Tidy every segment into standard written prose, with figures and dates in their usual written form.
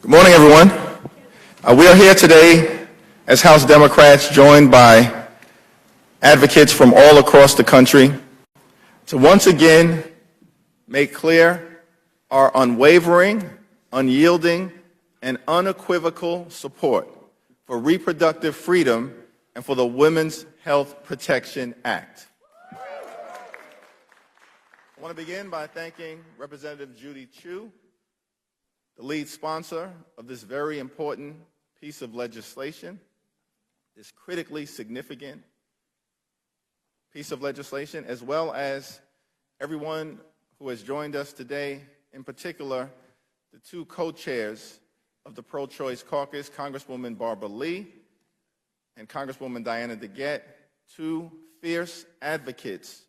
Good morning, everyone. We are here today as House Democrats joined by advocates from all across the country to once again make clear our unwavering, unyielding, and unequivocal support for reproductive freedom and for the Women's Health Protection Act. I want to begin by thanking Representative Judy Chu, the lead sponsor of this very important piece of legislation, this critically significant piece of legislation, as well as everyone who has joined us today, in particular, the two co-chairs of the Pro-Choice Caucus, Congresswoman Barbara Lee and Congresswoman Diana DeGette, two fierce advocates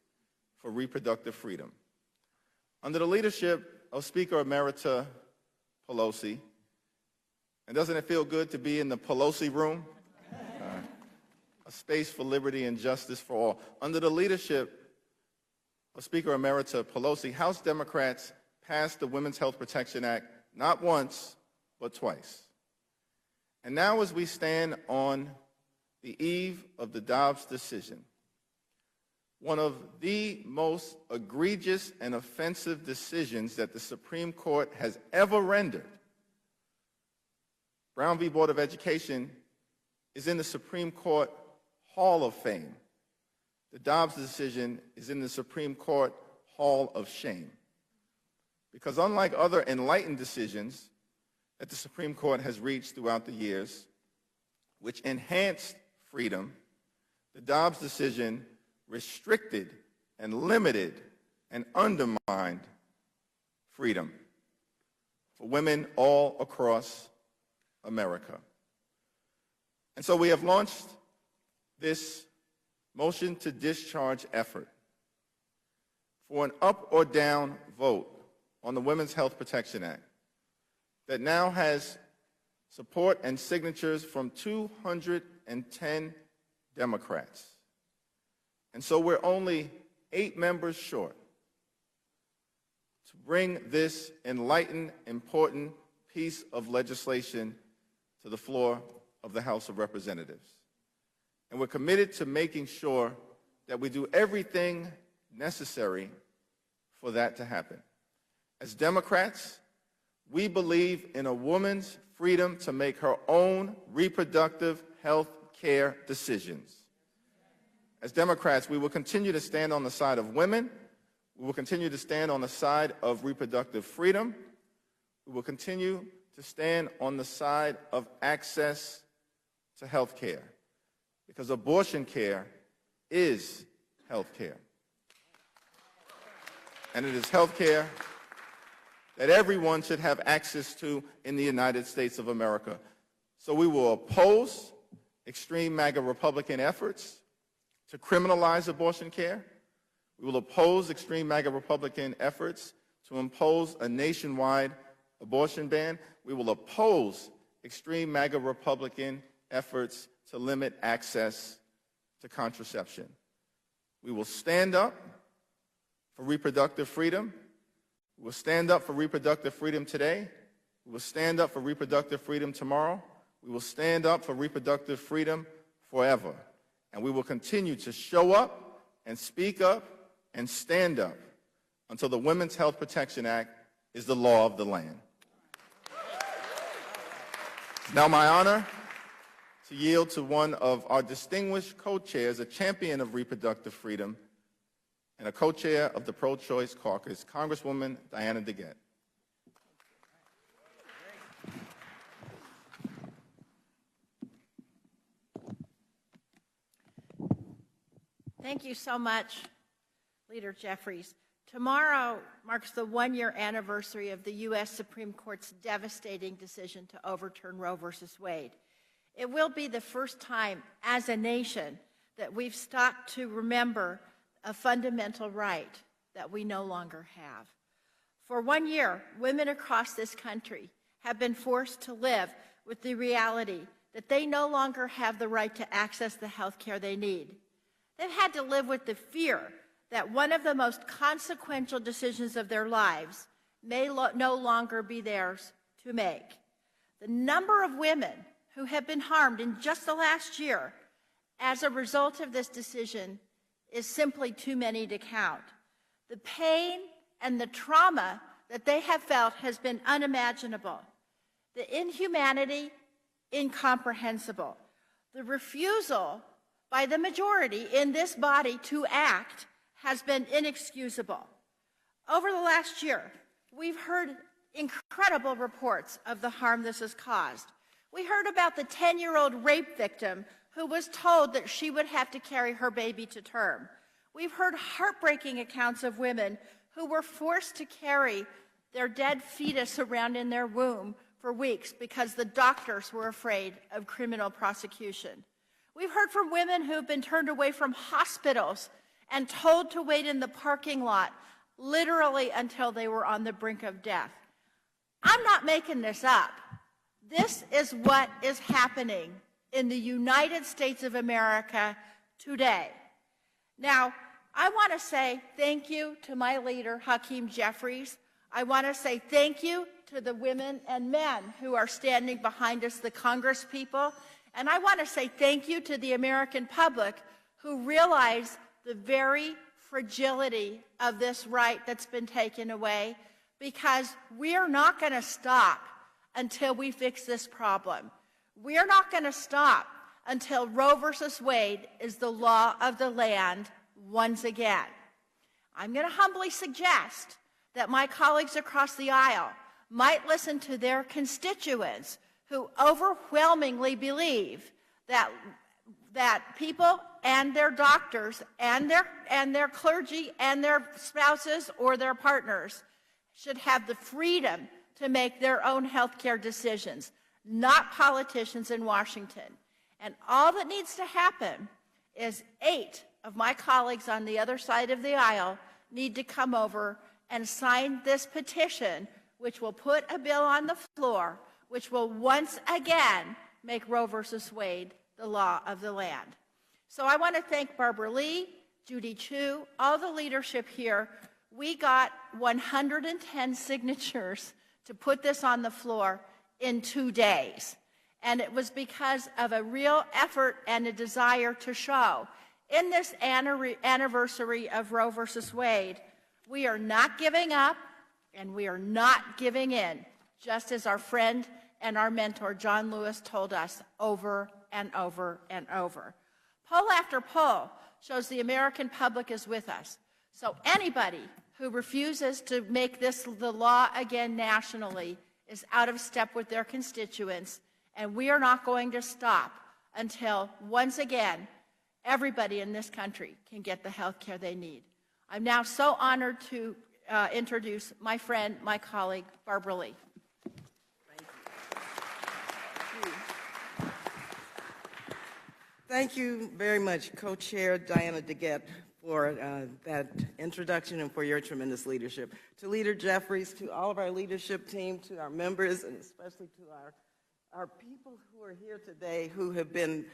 for reproductive freedom. Under the leadership of Speaker Emerita Pelosi, and doesn't it feel good to be in the Pelosi room? A space for liberty and justice for all. Under the leadership of Speaker Emerita Pelosi, House Democrats passed the Women's Health Protection Act not once, but twice. And now as we stand on the eve of the Dobbs decision, one of the most egregious and offensive decisions that the Supreme Court has ever rendered. Brown v. Board of Education is in the Supreme Court Hall of Fame. The Dobbs decision is in the Supreme Court Hall of Shame. Because unlike other enlightened decisions that the Supreme Court has reached throughout the years, which enhanced freedom, the Dobbs decision restricted and limited and undermined freedom for women all across America. And so we have launched this motion to discharge effort for an up or down vote on the Women's Health Protection Act that now has support and signatures from 210 Democrats. And so we're only 8 members short to bring this enlightened, important piece of legislation to the floor of the House of Representatives. And we're committed to making sure that we do everything necessary for that to happen. As Democrats, we believe in a woman's freedom to make her own reproductive health care decisions. As Democrats, we will continue to stand on the side of women. We will continue to stand on the side of reproductive freedom. We will continue to stand on the side of access to health care, because abortion care is health care. And it is health care that everyone should have access to in the United States of America. So we will oppose extreme MAGA Republican efforts to criminalize abortion care. We will oppose extreme MAGA Republican efforts to impose a nationwide abortion ban. We will oppose extreme MAGA Republican efforts to limit access to contraception. We will stand up for reproductive freedom. We will stand up for reproductive freedom today. We will stand up for reproductive freedom tomorrow. We will stand up for reproductive freedom forever. And we will continue to show up and speak up and stand up until the Women's Health Protection Act is the law of the land. It's now my honor to yield to one of our distinguished co-chairs, a champion of reproductive freedom, and a co-chair of the Pro-Choice Caucus, Congresswoman Diana DeGette. Thank you so much, Leader Jeffries. Tomorrow marks the one-year anniversary of the U.S. Supreme Court's devastating decision to overturn Roe v. Wade. It will be the first time as a nation that we've stopped to remember a fundamental right that we no longer have. For 1 year, women across this country have been forced to live with the reality that they no longer have the right to access the health care they need. They've had to live with the fear that one of the most consequential decisions of their lives may no longer be theirs to make. The number of women who have been harmed in just the last year as a result of this decision is simply too many to count. The pain and the trauma that they have felt has been unimaginable. The inhumanity, incomprehensible. The refusal by the majority in this body to act has been inexcusable. Over the last year, we've heard incredible reports of the harm this has caused. We heard about the 10-year-old rape victim who was told that she would have to carry her baby to term. We've heard heartbreaking accounts of women who were forced to carry their dead fetus around in their womb for weeks because the doctors were afraid of criminal prosecution. We've heard from women who have been turned away from hospitals and told to wait in the parking lot literally until they were on the brink of death. I'm not making this up. This is what is happening in the United States of America today. Now, I want to say thank you to my leader, Hakeem Jeffries. I want to say thank you to the women and men who are standing behind us, the Congress people. And I want to say thank you to the American public who realize the very fragility of this right that's been taken away, because we are not going to stop until we fix this problem. We are not going to stop until Roe versus Wade is the law of the land once again. I'm going to humbly suggest that my colleagues across the aisle might listen to their constituents who overwhelmingly believe that people and their doctors and their clergy and their spouses or their partners should have the freedom to make their own health care decisions, not politicians in Washington. And all that needs to happen is 8 of my colleagues on the other side of the aisle need to come over and sign this petition, which will put a bill on the floor, which will once again make Roe versus Wade the law of the land. So I want to thank Barbara Lee, Judy Chu, all the leadership here. We got 110 signatures to put this on the floor in 2 days. And it was because of a real effort and a desire to show in this anniversary of Roe versus Wade, we are not giving up and we are not giving in, just as our friend and our mentor John Lewis told us over and over and over. Poll after poll shows the American public is with us. So anybody who refuses to make this the law again nationally is out of step with their constituents, and we are not going to stop until, once again, everybody in this country can get the health care they need. I'm now so honored to introduce my friend, my colleague, Barbara Lee. Thank you very much, Co-Chair Diana DeGette, for that introduction and for your tremendous leadership. To Leader Jeffries, to all of our leadership team, to our members, and especially to our people who are here today who have been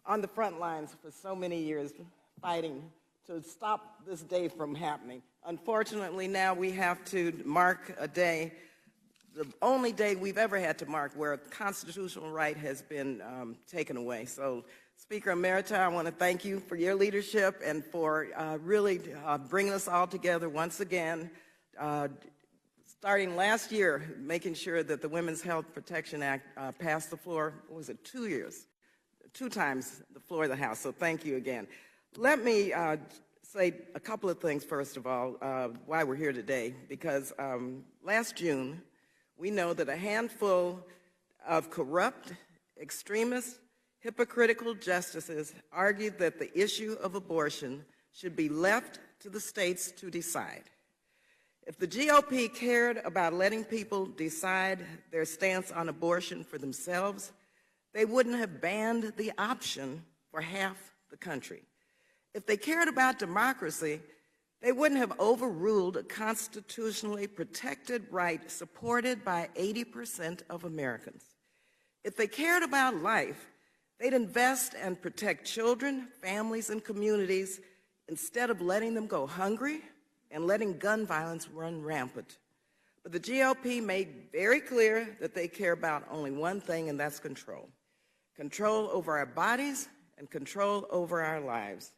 on the front lines for so many years fighting to stop this day from happening. Unfortunately, now we have to mark a day, the only day we've ever had to mark where a constitutional right has been taken away. So, Speaker Emerita, I want to thank you for your leadership and for really bringing us all together once again. Starting last year, making sure that the Women's Health Protection Act passed the floor, what was it, 2 years? 2 times the floor of the House, so thank you again. Let me say a couple of things, first of all, why we're here today, because last June, we know that a handful of corrupt, extremist, hypocritical justices argued that the issue of abortion should be left to the states to decide. If the GOP cared about letting people decide their stance on abortion for themselves, they wouldn't have banned the option for half the country. If they cared about democracy, they wouldn't have overruled a constitutionally protected right supported by 80% of Americans. If they cared about life, they'd invest and protect children, families, and communities instead of letting them go hungry and letting gun violence run rampant. But the GOP made very clear that they care about only one thing, and that's control. Control over our bodies and control over our lives.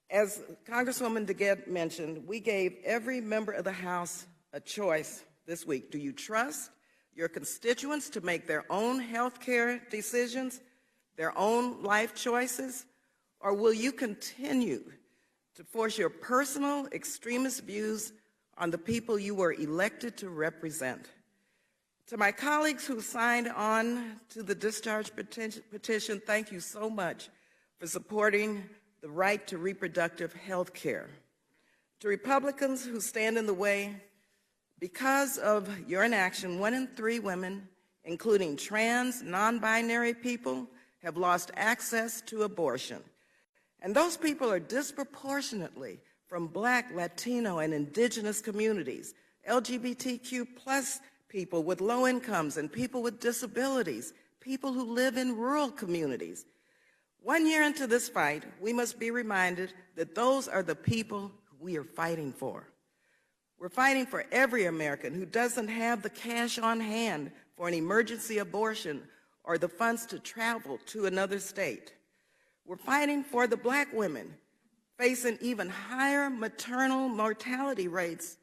As Congresswoman DeGette mentioned, we gave every member of the House a choice this week. Do you trust your constituents to make their own health care decisions, their own life choices, or will you continue to force your personal extremist views on the people you were elected to represent? To my colleagues who signed on to the discharge petition, thank you so much for supporting the right to reproductive health care. To Republicans who stand in the way, because of your inaction, 1 in 3 women, including trans, non-binary people, have lost access to abortion. And those people are disproportionately from Black, Latino, and indigenous communities, LGBTQ plus people with low incomes and people with disabilities, people who live in rural communities. 1 year into this fight, we must be reminded that those are the people we are fighting for. We're fighting for every American who doesn't have the cash on hand for an emergency abortion or the funds to travel to another state. We're fighting for the Black women facing even higher maternal mortality rates,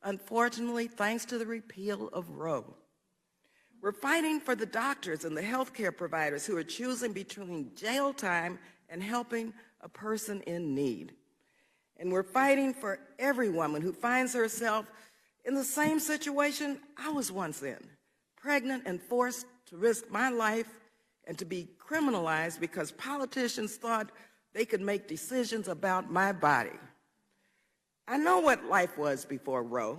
unfortunately, thanks to the repeal of Roe. We're fighting for the doctors and the healthcare providers who are choosing between jail time and helping a person in need. And we're fighting for every woman who finds herself in the same situation I was once in, pregnant and forced to risk my life and to be criminalized because politicians thought they could make decisions about my body. I know what life was before Roe.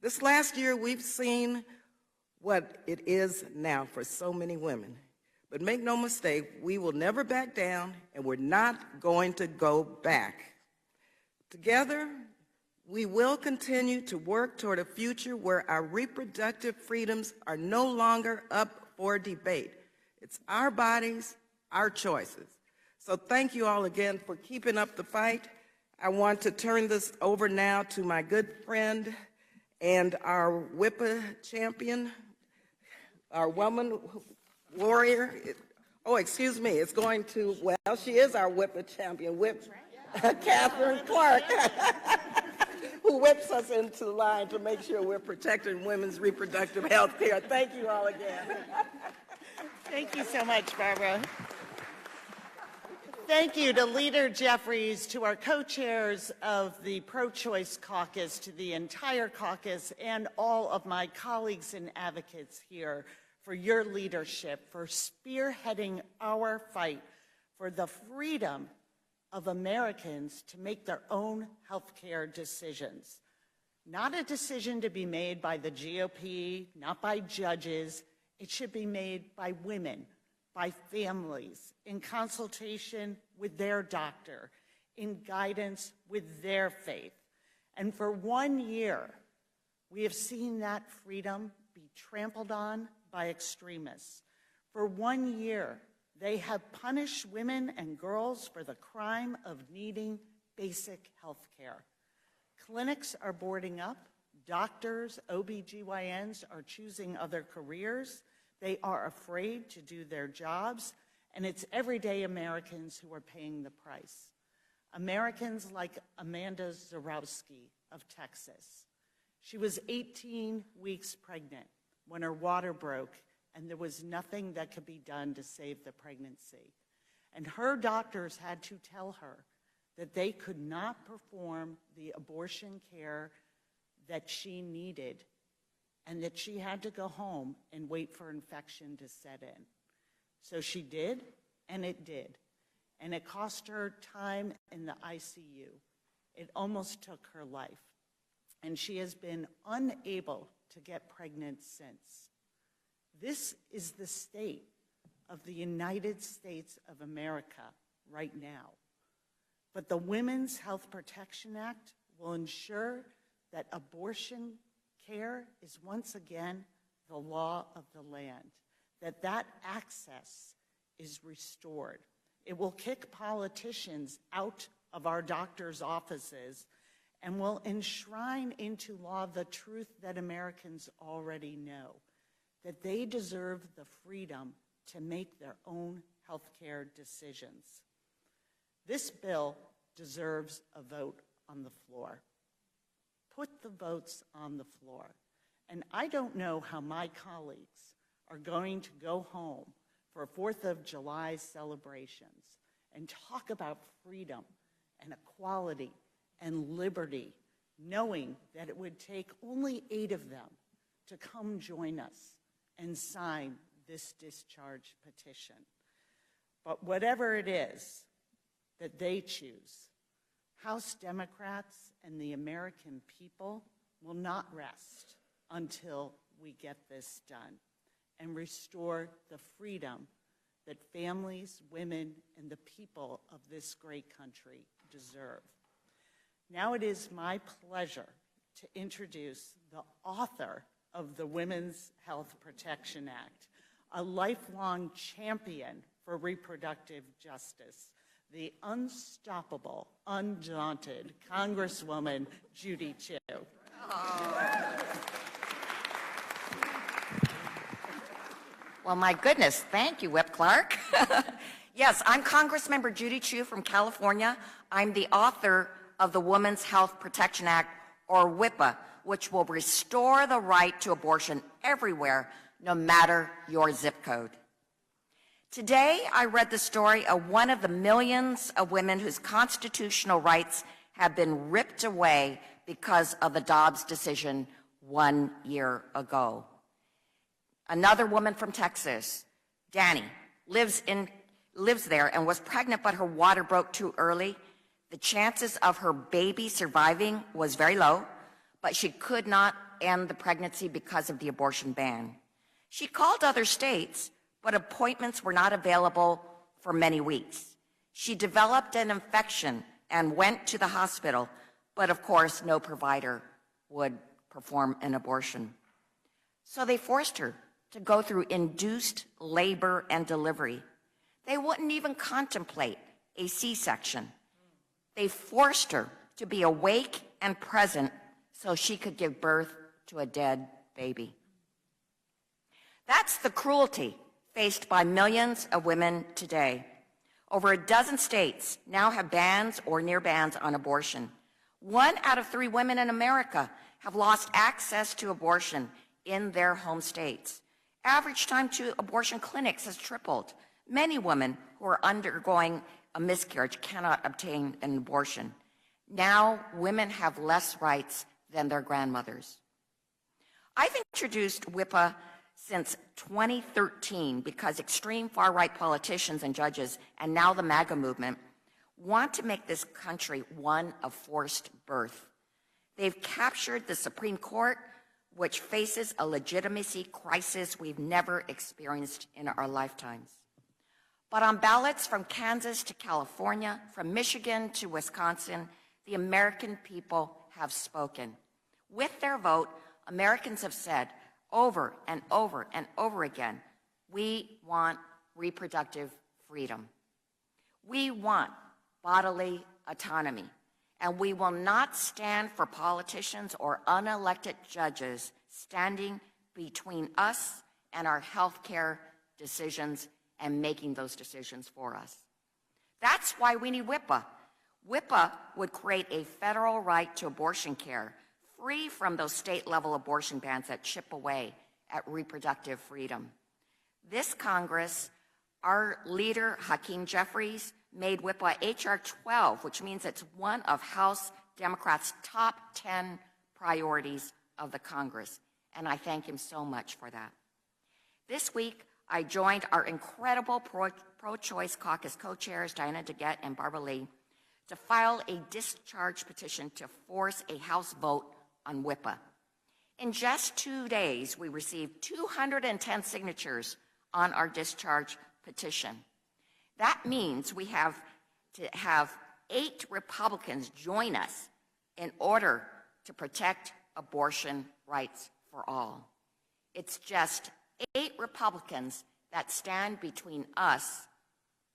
This last year, we've seen what it is now for so many women. But make no mistake, we will never back down, and we're not going to go back. Together, we will continue to work toward a future where our reproductive freedoms are no longer up for debate. It's our bodies, our choices. So thank you all again for keeping up the fight. I want to turn this over now to my good friend and our WIPA champion, our woman warrior. Oh, excuse me, it's going to, well, she is our WIPA champion, Catherine Clark, who whips us into line to make sure we're protecting women's reproductive health care. Thank you all again. Thank you so much, Barbara. Thank you to Leader Jeffries, to our co-chairs of the Pro-Choice Caucus, to the entire caucus, and all of my colleagues and advocates here for your leadership, for spearheading our fight for the freedom of Americans to make their own health care decisions. Not a decision to be made by the GOP, not by judges. It should be made by women, by families, in consultation with their doctor, in guidance with their faith. And for 1 year, we have seen that freedom be trampled on by extremists. For 1 year, they have punished women and girls for the crime of needing basic health care. Clinics are boarding up. Doctors, OBGYNs are choosing other careers. They are afraid to do their jobs, and it's everyday Americans who are paying the price. Americans like Amanda Zarowski of Texas. She was 18 weeks pregnant when her water broke, and there was nothing that could be done to save the pregnancy. And her doctors had to tell her that they could not perform the abortion care that she needed, and that she had to go home and wait for infection to set in. So she did, and it did. And it cost her time in the ICU. It almost took her life. And she has been unable to get pregnant since. This is the state of the United States of America right now. But the Women's Health Protection Act will ensure that abortion care is once again the law of the land, that access is restored. It will kick politicians out of our doctors' offices, and will enshrine into law the truth that Americans already know, that they deserve the freedom to make their own health care decisions. This bill deserves a vote on the floor. Put the votes on the floor. And I don't know how my colleagues are going to go home for 4th of July celebrations and talk about freedom and equality and liberty, knowing that it would take only 8 of them to come join us and sign this discharge petition. But whatever it is that they choose, House Democrats and the American people will not rest until we get this done and restore the freedom that families, women, and the people of this great country deserve. Now it is my pleasure to introduce the author of the Women's Health Protection Act, a lifelong champion for reproductive justice, the unstoppable, undaunted Congresswoman Judy Chu. Well, my goodness, thank you, Whip Clark. Yes, I'm Congressmember Judy Chu from California. I'm the author of the Women's Health Protection Act, or WIPA, which will restore the right to abortion everywhere, no matter your zip code. Today, I read the story of one of the millions of women whose constitutional rights have been ripped away because of the Dobbs decision 1 year ago. Another woman from Texas, Danny, lives there and was pregnant, but her water broke too early. The chances of her baby surviving was very low, but she could not end the pregnancy because of the abortion ban. She called other states, but appointments were not available for many weeks. She developed an infection and went to the hospital, but of course, no provider would perform an abortion. So they forced her to go through induced labor and delivery. They wouldn't even contemplate a C-section. They forced her to be awake and present so she could give birth to a dead baby. That's the cruelty faced by millions of women today. Over a dozen states now have bans or near bans on abortion. 1 out of 3 women in America have lost access to abortion in their home states. Average time to abortion clinics has tripled. Many women who are undergoing a miscarriage cannot obtain an abortion. Now, women have less rights than their grandmothers. I've introduced WIPA since 2013 because extreme far-right politicians and judges, and now the MAGA movement, want to make this country one of forced birth. They've captured the Supreme Court, which faces a legitimacy crisis we've never experienced in our lifetimes. But on ballots from Kansas to California, from Michigan to Wisconsin, the American people have spoken. With their vote, Americans have said over and over and over again, we want reproductive freedom. We want bodily autonomy, and we will not stand for politicians or unelected judges standing between us and our health care decisions and making those decisions for us. That's why we need WIPA. WIPA would create a federal right to abortion care, free from those state-level abortion bans that chip away at reproductive freedom. This Congress, our leader, Hakeem Jeffries, made WIPA H.R. 12, which means it's one of House Democrats' top 10 priorities of the Congress, and I thank him so much for that. This week, I joined our incredible pro-choice caucus co-chairs, Diana DeGette and Barbara Lee, to file a discharge petition to force a House vote on WIPA. In just 2 days, we received 210 signatures on our discharge petition. That means we have to have 8 Republicans join us in order to protect abortion rights for all. It's just 8 Republicans that stand between us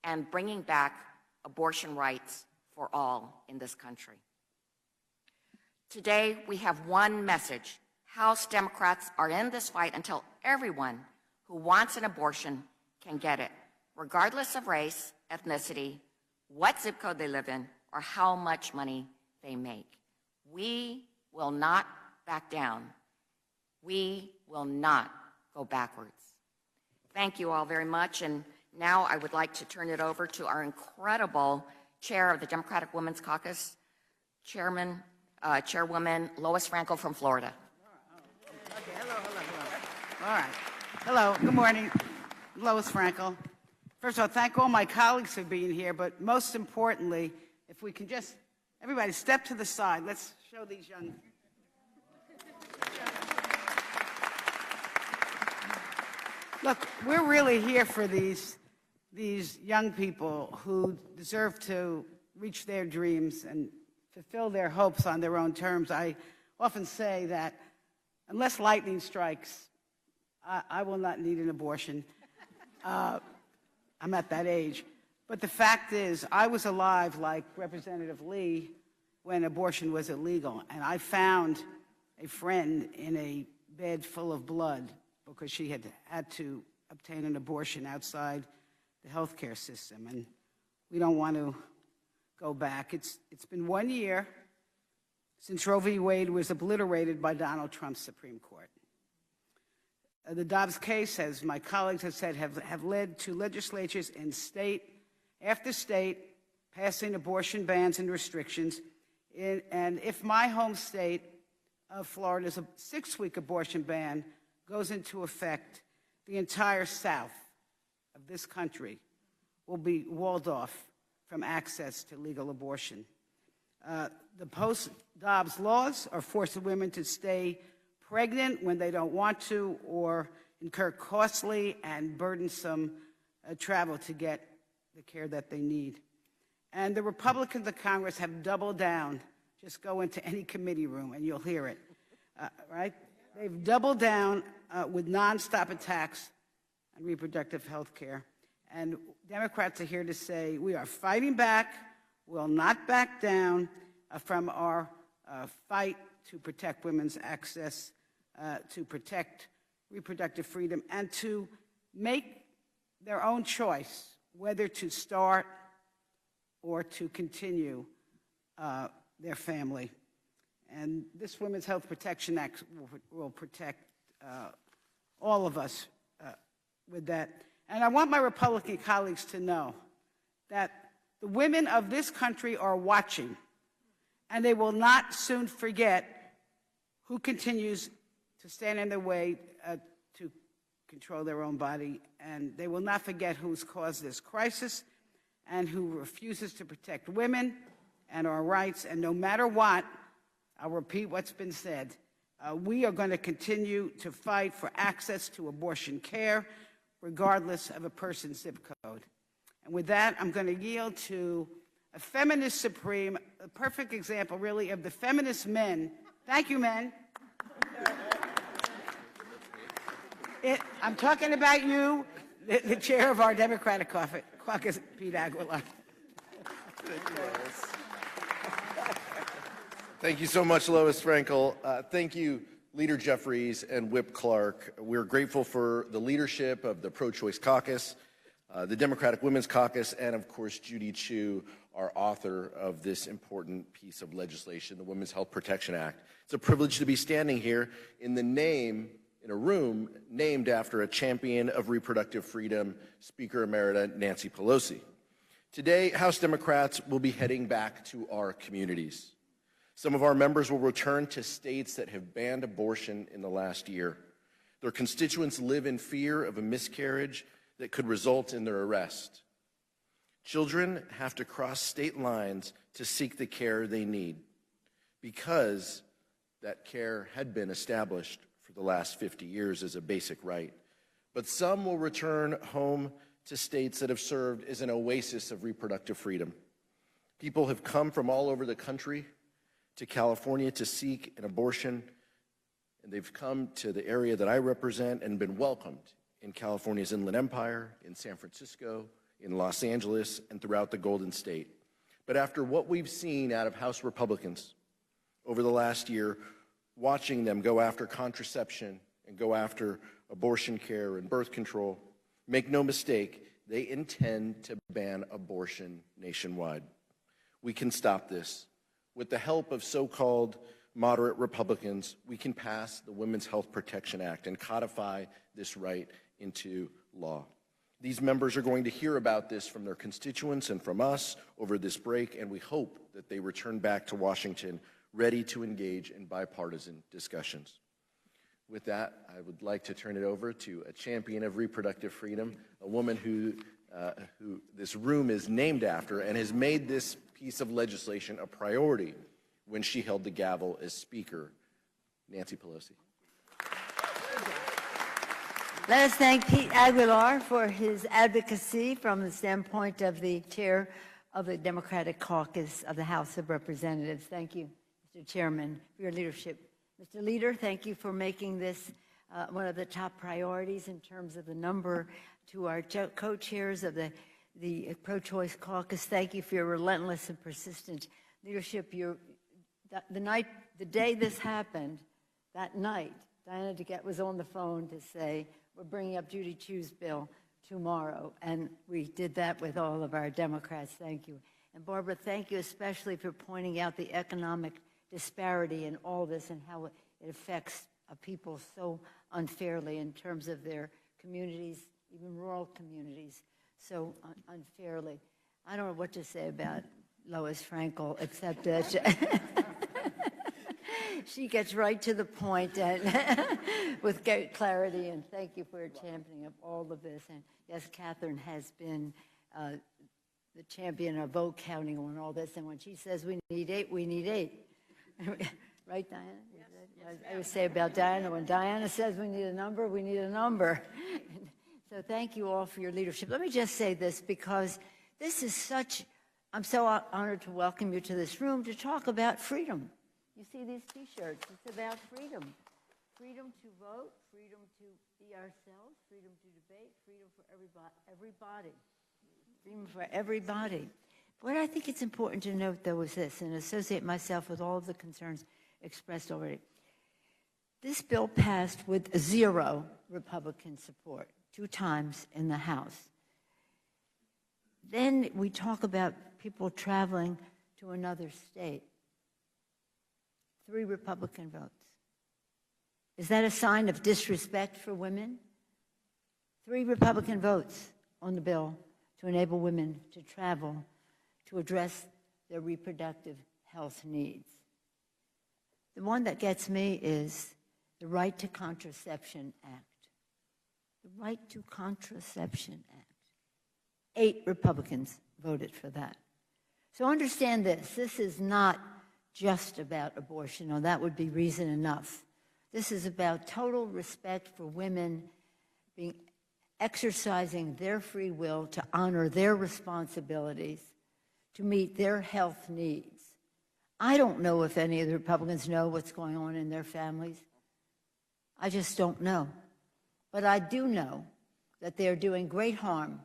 and bringing back abortion rights for all in this country. Today, we have one message. House Democrats are in this fight until everyone who wants an abortion can get it, regardless of race, ethnicity, what zip code they live in, or how much money they make. We will not back down. We will not go backwards. Thank you all very much, and now I would like to turn it over to our incredible chair of the Democratic Women's Caucus, Chairwoman Lois Frankel from Florida. Okay, hello. All right. Hello, good morning. Lois Frankel. First of all, thank all my colleagues for being here, but most importantly, if we can just, everybody step to the side. Let's show these young. Look, we're really here for these young people who deserve to reach their dreams and fulfill their hopes on their own terms. I often say that unless lightning strikes, I will not need an abortion. I'm at that age. But the fact is, I was alive like Representative Lee when abortion was illegal, and I found a friend in a bed full of blood because she had to obtain an abortion outside the healthcare system, and we don't want to go back. It's been 1 year since Roe v. Wade was obliterated by Donald Trump's Supreme Court. The Dobbs case, as my colleagues have said, have led to legislatures in state after state passing abortion bans and restrictions. And if my home state of Florida's 6-week abortion ban goes into effect, the entire South of this country will be walled off from access to legal abortion. The post-Dobbs laws are forcing women to stay pregnant when they don't want to or incur costly and burdensome travel to get the care that they need. And the Republicans of Congress have doubled down. Just go into any committee room and you'll hear it, right? They've doubled down with nonstop attacks on reproductive health care. And Democrats are here to say we are fighting back, will not back down from our fight to protect women's access, to protect reproductive freedom, and to make their own choice whether to start or to continue their family. And this Women's Health Protection Act will protect all of us with that. And I want my Republican colleagues to know that the women of this country are watching, and they will not soon forget who continues to stand in their way to control their own body, and they will not forget who's caused this crisis and who refuses to protect women and our rights. And no matter what, I'll repeat what's been said, we are going to continue to fight for access to abortion care, regardless of a person's zip code. And with that, I'm going to yield to a feminist supreme, a perfect example, really, of the feminist men. Thank you, men. I'm talking about you, the chair of our Democratic caucus, Pete Aguilar. Thank you, Lois. Thank you so much, Lois Frankel. Thank you, Leader Jeffries and Whip Clark. We're grateful for the leadership of the Pro-Choice Caucus, the Democratic Women's Caucus, and of course, Judy Chu, our author of this important piece of legislation, the Women's Health Protection Act. It's a privilege to be standing here in a room named after a champion of reproductive freedom, Speaker Emerita Nancy Pelosi. Today, House Democrats will be heading back to our communities. Some of our members will return to states that have banned abortion in the last year. Their constituents live in fear of a miscarriage that could result in their arrest. Children have to cross state lines to seek the care they need because that care had been established for the last 50 years as a basic right. But some will return home to states that have served as an oasis of reproductive freedom. People have come from all over the country to California to seek an abortion, and they've come to the area that I represent and been welcomed in California's Inland Empire, in San Francisco, in Los Angeles, and throughout the Golden State. But after what we've seen out of House Republicans, over the last year, watching them go after contraception and go after abortion care and birth control. Make no mistake, they intend to ban abortion nationwide. We can stop this. With the help of so-called moderate Republicans, we can pass the Women's Health Protection Act and codify this right into law. These members are going to hear about this from their constituents and from us over this break, and we hope that they return back to Washington ready to engage in bipartisan discussions. With that, I would like to turn it over to a champion of reproductive freedom, a woman who this room is named after and has made this piece of legislation a priority when she held the gavel as Speaker, Nancy Pelosi. Let us thank Pete Aguilar for his advocacy from the standpoint of the chair of the Democratic Caucus of the House of Representatives. Thank you, Mr. Chairman, for your leadership. Mr. Leader, thank you for making this one of the top priorities in terms of the number. To our co-chairs of the pro-choice caucus, thank you for your relentless and persistent leadership. The day this happened, that night, Diana DeGette was on the phone to say, we're bringing up Judy Chu's bill tomorrow, and we did that with all of our Democrats. Thank you. And Barbara, thank you especially for pointing out the economic disparity in all this and how it affects people so unfairly in terms of their communities, even rural communities, so unfairly. I don't know what to say about Lois Frankel, except that she gets right to the point and with great clarity, and thank you for your championing of all of this. And yes, Catherine has been the champion of vote counting on all this, and when she says we need 8, we need 8. Right, Diana? Yes, I would say about Diana, when Diana says we need a number, we need a number. So thank you all for your leadership. Let me just say this, because this is I'm so honored to welcome you to this room to talk about freedom. You see these T-shirts. It's about freedom. Freedom to vote, freedom to be ourselves, freedom to debate, freedom for everybody. Freedom for everybody. What I think it's important to note, though, is this, and associate myself with all of the concerns expressed already. This bill passed with 0 Republican support, 2 times in the House. Then we talk about people traveling to another state. 3 Republican votes. Is that a sign of disrespect for women? 3 Republican votes on the bill to enable women to travel to address their reproductive health needs. The one that gets me is the Right to Contraception Act. The Right to Contraception Act. 8 Republicans voted for that. So understand this. This is not just about abortion, or that would be reason enough. This is about total respect for women exercising their free will to honor their responsibilities, to meet their health needs. I don't know if any of the Republicans know what's going on in their families. I just don't know. But I do know that they are doing great harm.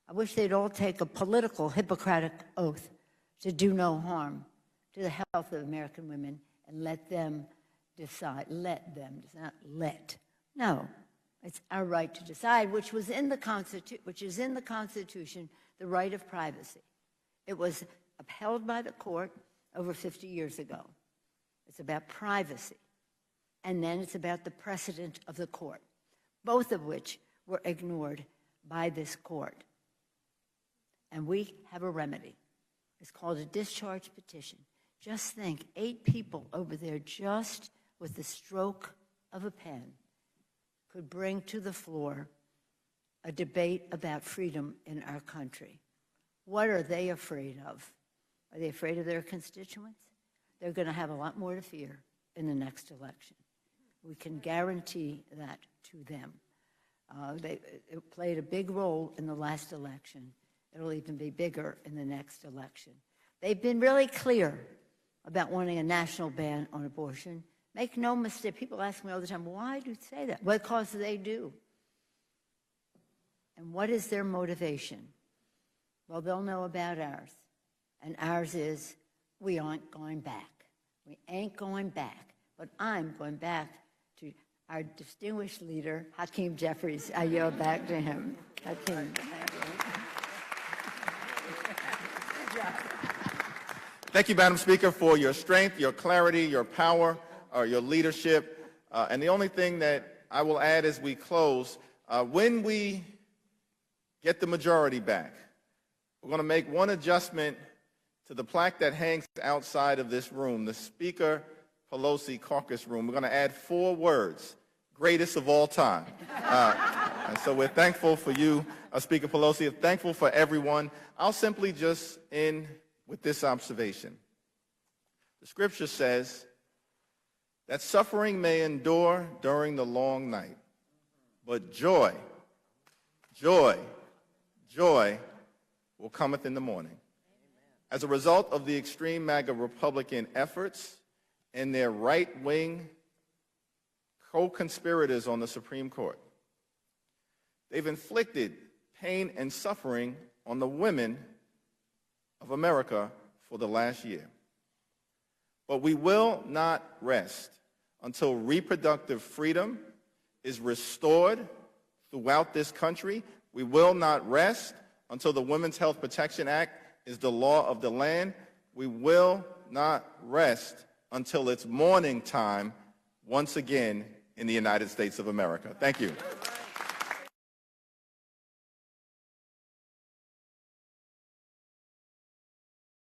I wish they'd all take a political Hippocratic oath to do no harm to the health of American women and let them decide. Let them, not let. No, it's our right to decide, which is in the Constitution, the right of privacy. It was upheld by the court over 50 years ago. It's about privacy. And then it's about the precedent of the court, both of which were ignored by this court. And we have a remedy. It's called a discharge petition. Just think, 8 people over there, just with the stroke of a pen, could bring to the floor a debate about freedom in our country. What are they afraid of? Are they afraid of their constituents? They're going to have a lot more to fear in the next election. We can guarantee that to them. It played a big role in the last election. It'll even be bigger in the next election. They've been really clear about wanting a national ban on abortion. Make no mistake, people ask me all the time, why do you say that? Well, because they do. And what is their motivation? Well, they'll know about ours. And ours is, we aren't going back. We ain't going back. But I'm going back to our distinguished leader, Hakeem Jeffries. I yield back to him. Hakeem. Thank you, Madam Speaker, for your strength, your clarity, your power, your leadership. And the only thing that I will add as we close, when we get the majority back, we're going to make one adjustment to the plaque that hangs outside of this room, the Speaker Pelosi caucus room. We're going to add 4 words, greatest of all time. And so we're thankful for you, Speaker Pelosi. We're thankful for everyone. I'll simply just end with this observation. The scripture says that suffering may endure during the long night, but joy will cometh in the morning. As a result of the extreme MAGA Republican efforts and their right-wing co-conspirators on the Supreme Court, they've inflicted pain and suffering on the women of America for the last year. But we will not rest until reproductive freedom is restored throughout this country. We will not rest until the Women's Health Protection Act is the law of the land. We will not rest until it's morning time once again in the United States of America. Thank you.